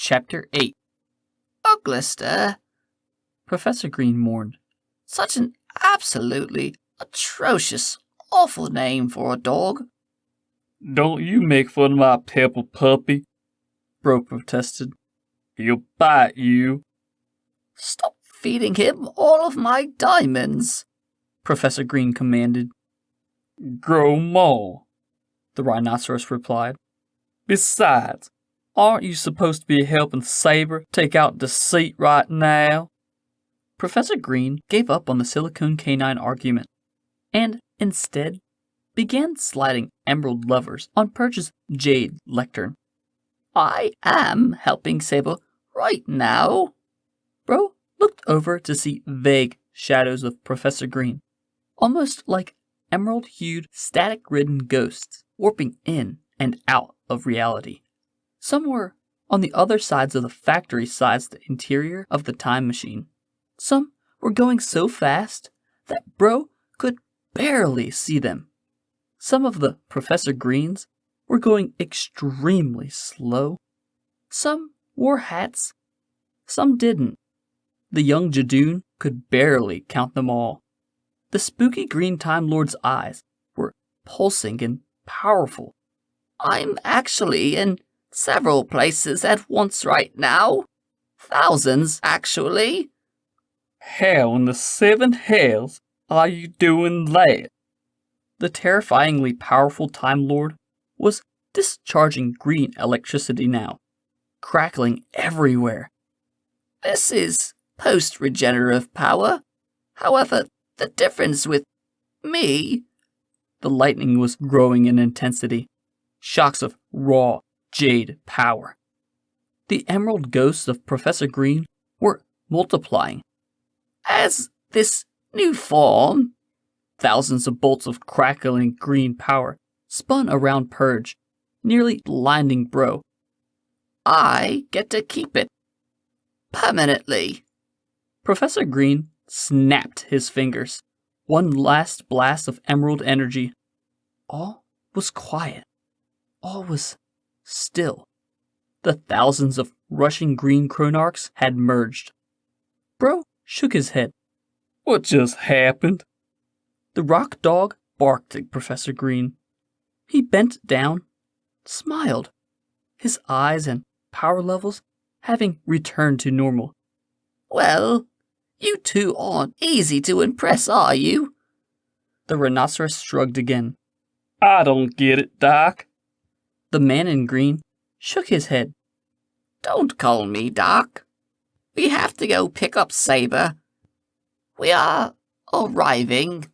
Chapter 8. Uglister, Professor Green mourned. such an absolutely atrocious, awful name for a dog. Don't you make fun of my pepper puppy, Bro protested. he'll bite you. Stop feeding him all of my diamonds. Professor Green commanded. Grow more. The rhinoceros replied. Besides, aren't you supposed to be helping Saber take out Deceit right now? Professor Green gave up on the silicone canine argument, and instead began sliding emerald levers on Perch's jade lectern. I am helping Saber right now. Bro looked over to see vague shadows of Professor Green, almost like emerald-hued, static-ridden ghosts warping in and out of reality. Some were on the other sides of the factory-sized interior of the time machine. Some were going so fast that Bro could barely see them. Some of the Professor Greens were going extremely slow. Some wore hats. Some didn't. The young Jadoon could barely count them all. The spooky green Time Lord's eyes were pulsing and powerful. I'm actually in several places at once right now. Thousands, actually. How in the seven hells are you doing that? The terrifyingly powerful Time Lord was discharging green electricity now, crackling everywhere. This is post-regenerative power. However, the difference with me... The lightning was growing in intensity, shocks of raw jade power. The emerald ghosts of Professor Green were multiplying. As this new form, thousands of bolts of crackling green power spun around Purge, nearly blinding Bro. I get to keep it. Permanently. Professor Green snapped his fingers. One last blast of emerald energy. All was quiet. All was still. The thousands of rushing green chronarchs had merged. Bro shook his head. What just happened? The rock dog barked at Professor Green. He bent down, smiled, his eyes and power levels having returned to normal. Well, you two aren't easy to impress, are you? The rhinoceros shrugged again. I don't get it, Doc. The man in green shook his head. Don't call me Doc. We have to go pick up Saber. We are arriving.